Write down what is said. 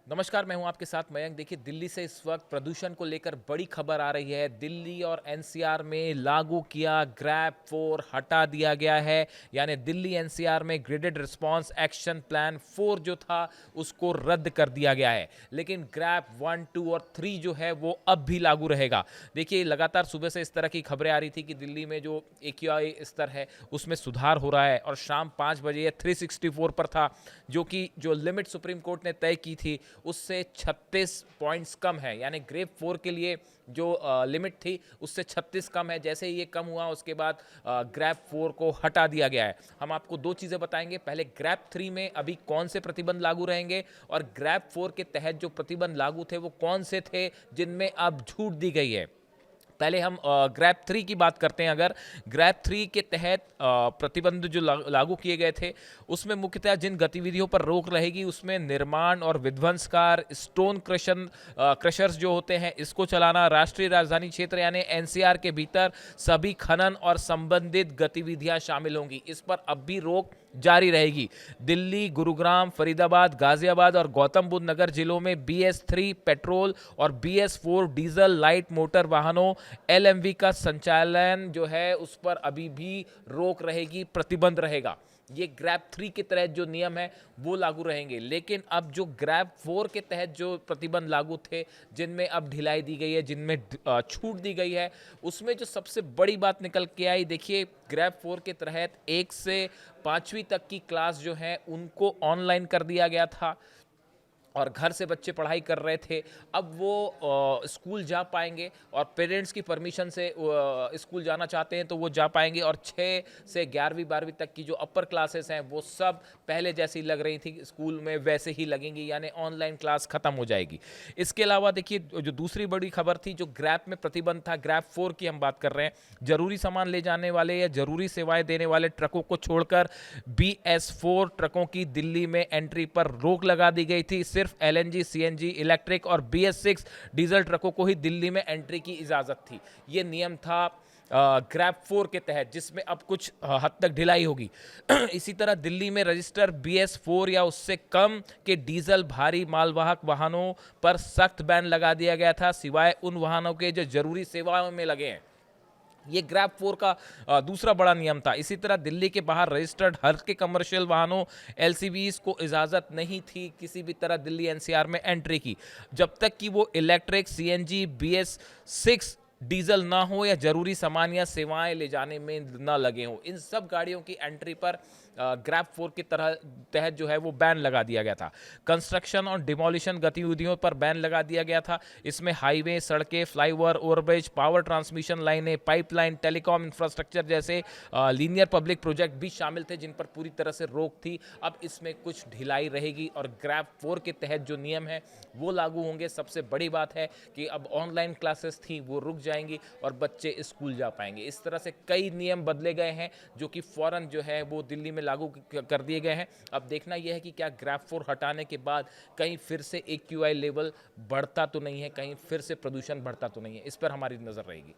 नमस्कार, मैं हूं आपके साथ मयंक। देखिए, दिल्ली से इस वक्त प्रदूषण को लेकर बड़ी खबर आ रही है। दिल्ली और एनसीआर में लागू किया ग्रैब 4 हटा दिया गया है। यानी दिल्ली एनसीआर में ग्रेडेड रिस्पांस एक्शन प्लान 4 जो था उसको रद्द कर दिया गया है। लेकिन ग्रैब 1, 2 और 3 जो है वो अब भी लागू रहेगा। देखिए, लगातार सुबह से इस तरह की खबरें आ रही थी कि दिल्ली में जो एक्यूआई स्तर है उसमें सुधार हो रहा है और शाम 5 बजे ये 364 पर था, जो लिमिट सुप्रीम कोर्ट ने तय की थी उससे 36 पॉइंट्स कम है। यानी ग्रेड 4 के लिए जो लिमिट थी उससे 36 कम है। जैसे ही ये कम हुआ उसके बाद ग्रैब 4 को हटा दिया गया है। हम आपको दो चीज़ें बताएंगे, पहले ग्रैब 3 में अभी कौन से प्रतिबंध लागू रहेंगे और ग्रैब 4 के तहत जो प्रतिबंध लागू थे वो कौन से थे जिनमें अब छूट दी गई है। पहले हम ग्रैब 3 की बात करते हैं। अगर ग्रैब 3 के तहत प्रतिबंध जो लागू किए गए थे उसमें मुख्यतः जिन गतिविधियों पर रोक रहेगी उसमें निर्माण और विध्वंसकार, स्टोन क्रशर्स जो होते हैं इसको चलाना, राष्ट्रीय राजधानी क्षेत्र यानी एनसीआर के भीतर सभी खनन और संबंधित गतिविधियां शामिल होंगी। इस पर अब भी रोक जारी रहेगी। दिल्ली, गुरुग्राम, फरीदाबाद, गाजियाबाद और गौतम बुद्ध नगर जिलों में BS3 पेट्रोल और BS4 डीजल लाइट मोटर वाहनों LMV का संचालन जो है उस पर अभी भी रोक रहेगी, प्रतिबंध रहेगा। ये ग्रैब 3 के तहत जो नियम है वो लागू रहेंगे। लेकिन अब जो ग्रैब 4 के तहत जो प्रतिबंध लागू थे, जिनमें अब ढिलाई दी गई है, जिनमें छूट दी गई है, उसमें जो सबसे बड़ी बात निकल के आई, देखिए ग्रैब 4 के तहत 1 से 5वीं तक की क्लास जो है उनको ऑनलाइन कर दिया गया था और घर से बच्चे पढ़ाई कर रहे थे। अब वो स्कूल जा पाएंगे और पेरेंट्स की परमिशन से स्कूल जाना चाहते हैं तो वो जा पाएंगे। और 6 से 11वीं 12वीं तक की जो अपर क्लासेस हैं वो सब पहले जैसी लग रही थी स्कूल में वैसे ही लगेंगी, यानी ऑनलाइन क्लास खत्म हो जाएगी। इसके अलावा देखिए, जो दूसरी बड़ी खबर थी, जो ग्रैब में प्रतिबंध था, ग्रैब 4 की हम बात कर रहे हैं, जरूरी सामान ले जाने वाले या जरूरी सेवाएं देने वाले ट्रकों को छोड़कर BS4 ट्रकों की दिल्ली में एंट्री पर रोक लगा दी गई थी। सिर्फ LNG, CNG, इलेक्ट्रिक और BS6 डीजल ट्रकों को ही दिल्ली में एंट्री की इजाजत थी। ये नियम था ग्रैब 4 के तहत, जिसमें अब कुछ हद तक ढिलाई होगी। इसी तरह दिल्ली में रजिस्टर BS4 या उससे कम के डीजल भारी मालवाहक वाहनों पर सख्त बैन लगा दिया गया था, सिवाय उन वाहनों के जो जरूरी सेवाओं में लगे हैं। ये ग्रैब 4 का दूसरा बड़ा नियम था। इसी तरह दिल्ली के बाहर रजिस्टर्ड हल्के कमर्शियल वाहनों LCVs को इजाज़त नहीं थी किसी भी तरह दिल्ली NCR में एंट्री की, जब तक कि वो इलेक्ट्रिक, CNG, BS6 डीजल ना हो या जरूरी सामान या सेवाएं ले जाने में ना लगे हों। इन सब गाड़ियों की एंट्री पर ग्रैब 4 की तहत जो है वो बैन लगा दिया गया था। कंस्ट्रक्शन और डिमोलिशन गतिविधियों पर बैन लगा दिया गया था। इसमें हाईवे, सड़कें, फ्लाईओवर, ओवरब्रिज, पावर ट्रांसमिशन लाइनें, पाइपलाइन, टेलीकॉम इंफ्रास्ट्रक्चर जैसे लीनियर पब्लिक प्रोजेक्ट भी शामिल थे जिन पर पूरी तरह से रोक थी। अब इसमें कुछ ढिलाई रहेगी और ग्रैब 4 के तहत जो नियम है वो लागू होंगे। सबसे बड़ी बात है कि अब ऑनलाइन क्लासेस थी वो रुक जाएंगी और बच्चे स्कूल जा पाएंगे। इस तरह से कई नियम बदले गए हैं जो कि फौरन जो है वो दिल्ली में लागू कर दिए गए हैं। अब देखना यह है कि क्या ग्रैब 4 हटाने के बाद कहीं फिर से AQI लेवल बढ़ता तो नहीं है, कहीं फिर से प्रदूषण बढ़ता तो नहीं है। इस पर हमारी नजर रहेगी।